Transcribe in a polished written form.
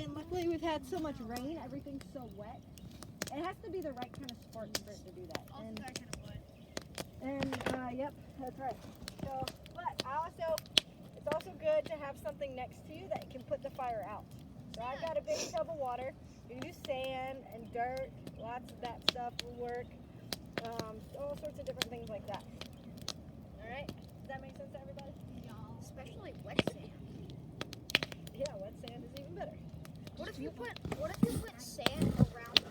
And luckily we've had so much rain, everything's so wet. It has to be the right kind of spark for it to do that. Also that kind of wood. And yep, that's right. So, but it's also good to have something next to you that can put the fire out. So I've got a big tub of water. You can use sand and dirt, lots of that stuff will work. All sorts of different things like that. All right, does that make sense to everybody? Yeah. Especially wet sand. Yeah, wet sand is even better. What if you put sand around the